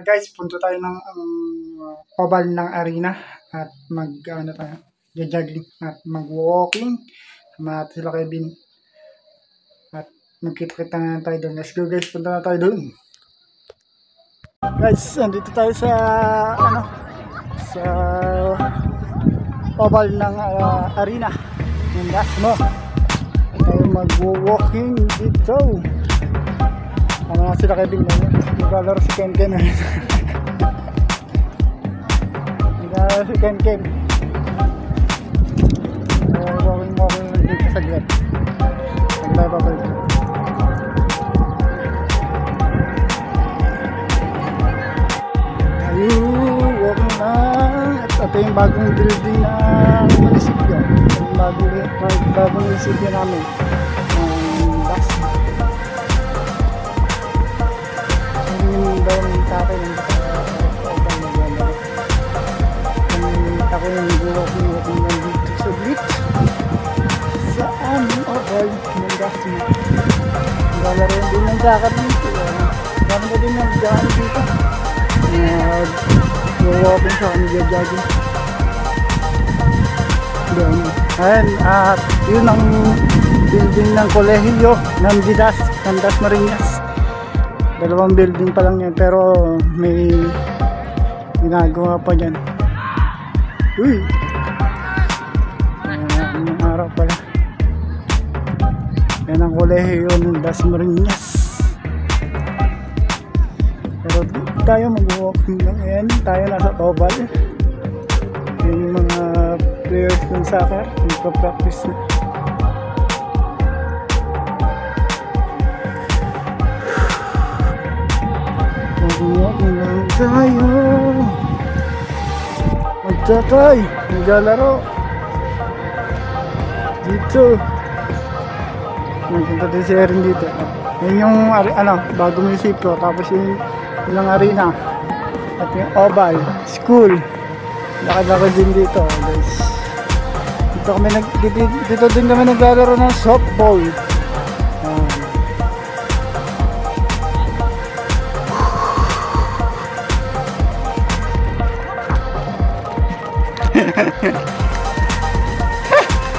Guys, punto tayo ng oval ng arena at jogging at mag-walking. Sama sila Kevin at magkita-kita na tayo doon. Let's go guys, punta na tayo doon. Guys, andito tayo sa sa oval ng arena ng Dasmo. Tayo mag-walking dito. Sama na sila Kevin. Naglalaro si Ken. Naglalaro si Ken. Walking dito sa gate. Tayo babalik. Walking na. At ito yung bagong building ng munisipyo. Yung bagong munisipyo namin. Dasmo. Daw ng tatay ng ako yung walking dito sa beach sa aming oval ng Dasmo. Lalaro din ng jacket dito. Dami na din ng jacket dito. Walking sa kami jogging. Ayan, at yun ang building ng kolehiyo ng Dasmariñas. Dalawang building pa lang yan, pero may ginagawa pa dyan. Uy! Ang araw pala. Yan ang kolehiyo ng Dasmariñas. Pero tayo mag-walking lang. Ayan, tayo nasa oval. Yan yung mga players ng soccer. Nagpa-practice na. Walking lang tayo. Magtatay. Maglalaro. Dito. Nagpunta din si Erin dito. Yan yung bagong munisipyo. Tapos yung ilang arena. At yung oval. School. Lakad-lakad din dito guys. Dito din kami naglalaro ng softball.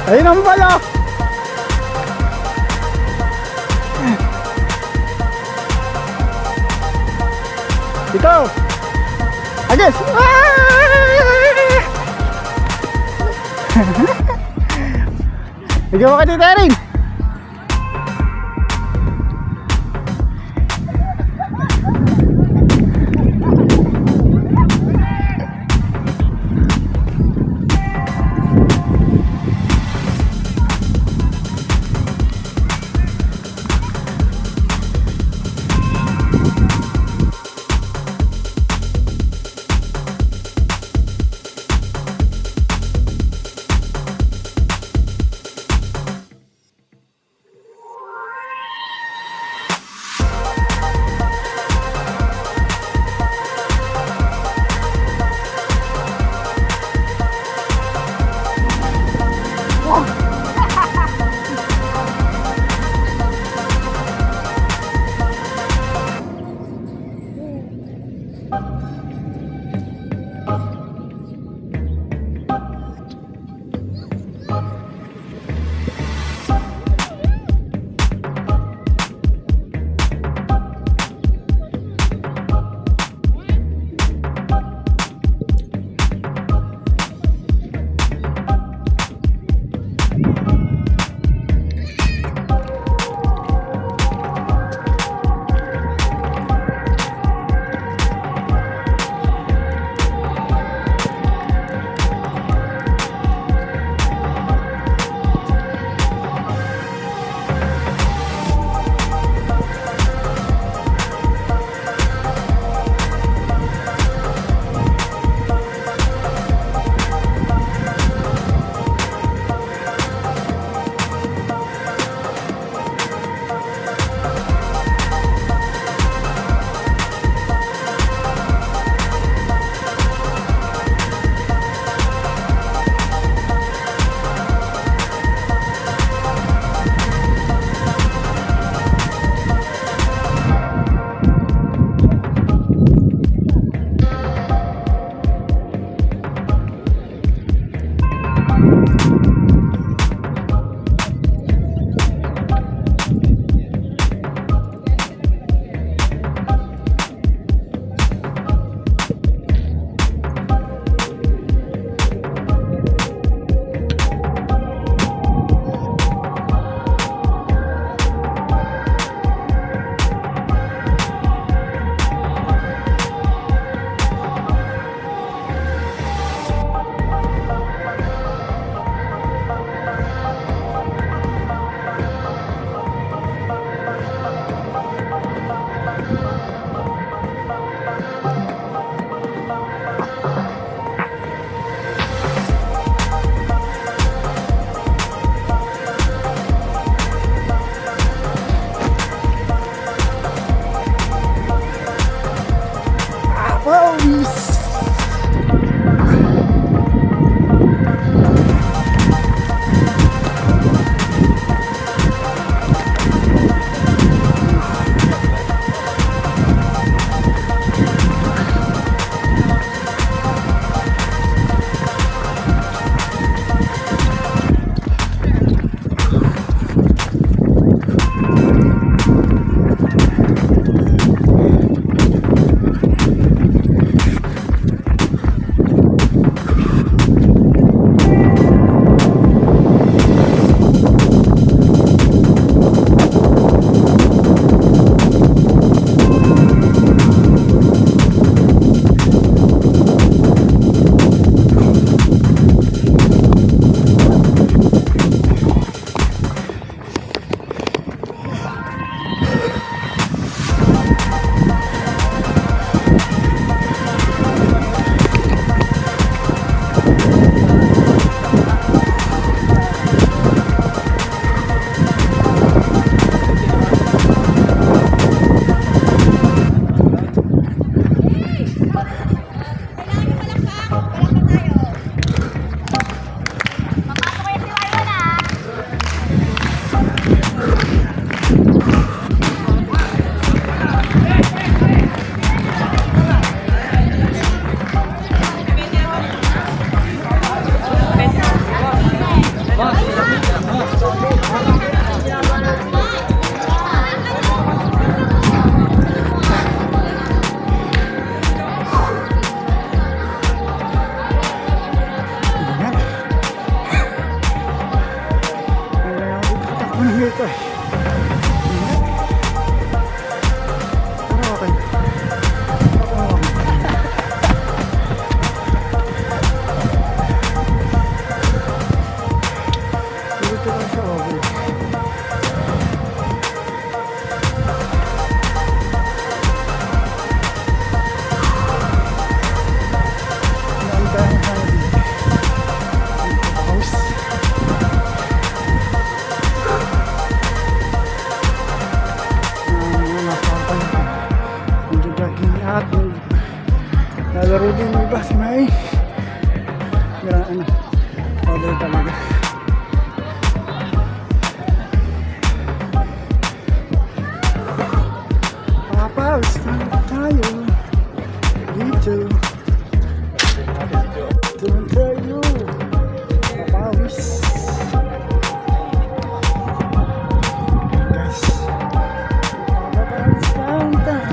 Ayun ang pala. Ito. Agis. Bigyan mo ka dito rin. Nalaro din yung iba si May. Order talaga. Papawis na tayo dito. Doon tayo papawis. Guys, papawis lang tayo.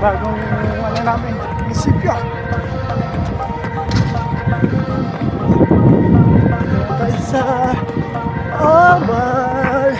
Bagong ano namin, munisipyo. Tayo sa Oval.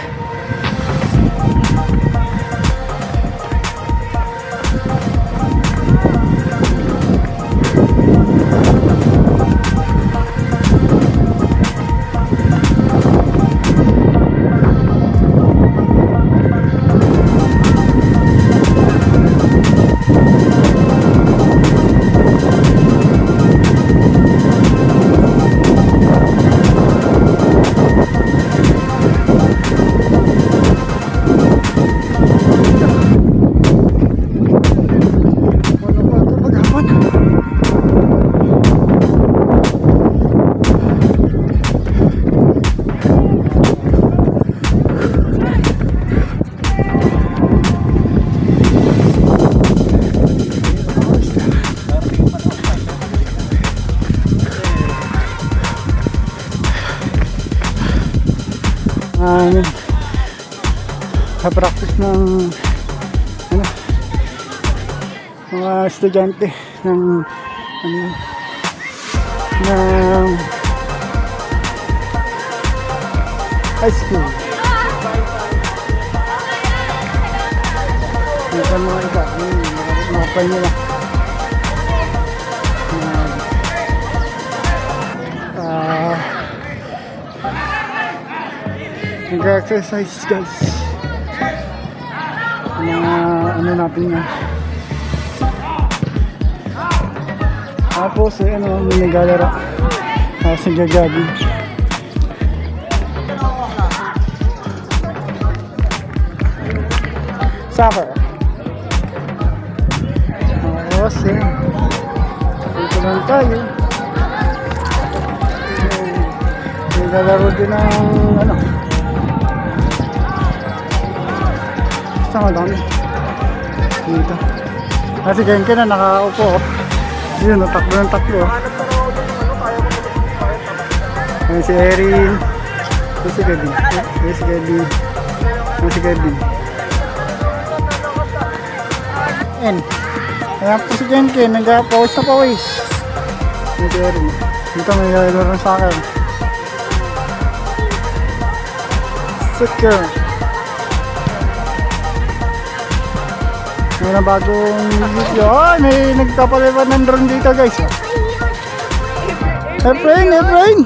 Sa practice ng mga estudyante ng high school. Ito mga iba, mga pa nila. Nag-exercise guys. Mga ano natin yan. Tapos may naglalaro. Tapos nagagagin. Soccer. Tapos dito lang tayo. Naglalaro din ng sama dami dito. Kasi ganyan ka na nakaupo. Yun, natakbo ng takbo. Ayan si Erin. Ayan si Gabi. Ayan si Gabi. Ayan si Gabi. Ayan. Ayan po si Jenkin. Nag-pawis na pawis. Ayan si Erin. Dito may lalaro sa akin. Secure. May na bagong video. Oh, may nagpapalipan ng drone dito guys. Airplane, airplane.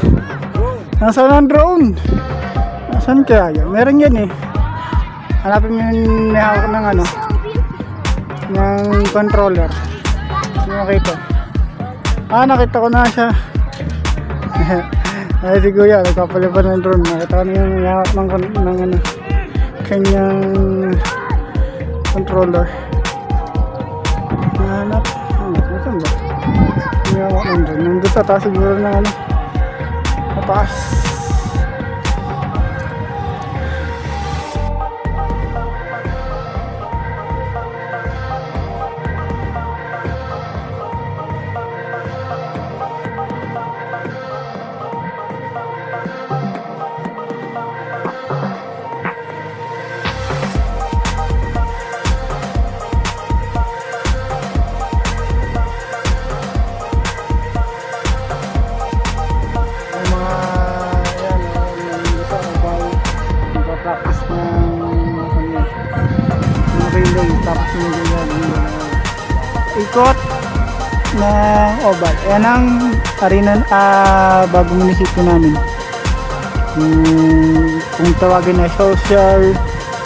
Nasaan ang drone? Nasaan kaya yan? Meron yan eh. Hanapin mo yung may hawak ng ng controller. Hindi makita. Nakita ko na siya. Ay si Kuya, nagpapalipan ng drone. Nakita ko na yung may hawak ng kanyang controller. Hanap. Nasaan ba? Hinawa ko nandun. Nandun sa taas siguro na mataas. Ikot ng oval. Yan ang arena bagong munisipyo namin. Kung tawagin na Social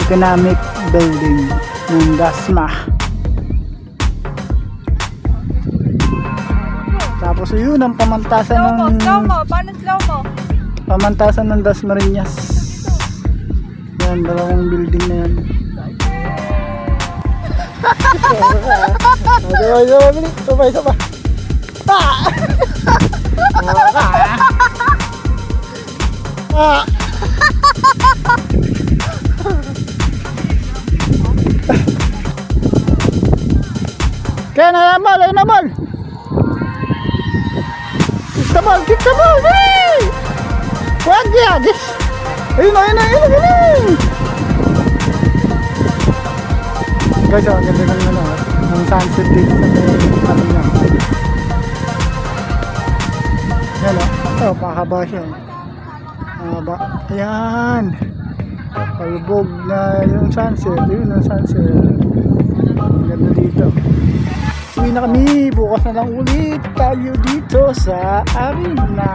Economic Building ng DASMA. Tapos yun ang pamantasan ng Paano slow mo? pamantasan ng Dasmariñas. Yan, dalawang building na yan. Sabay. Kaya na naman, ayun naman. Kick the ball, hey! Wag ya, guys. Ayun. Guys, ang ganda ng sunset dito sa Marina. Yan o, pakahaba siya. Mahaba. Ayan. Palubog na yung sunset. Yun ang sunset. Ang ganda dito. Uwi na kami. Bukas na lang ulit tayo dito sa arena.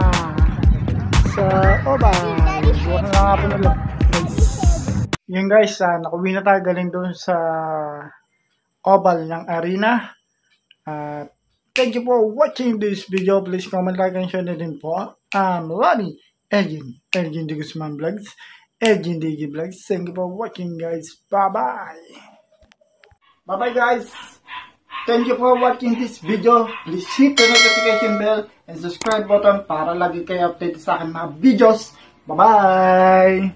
Sa Oval. Bukas na lang nga po na lang. Yun guys, nakuwi na tayo galing doon sa Oval ng arena. Thank you for watching this video. Please comment, like, and share na din po. I'm Ronnie Elgin De Guzman Vlogs, Elgin DG Vlogs. Thank you for watching guys. Bye-bye. Bye-bye guys. Thank you for watching this video. Please hit the notification bell and subscribe button para lagi kayo update sa akin mga videos. Bye-bye.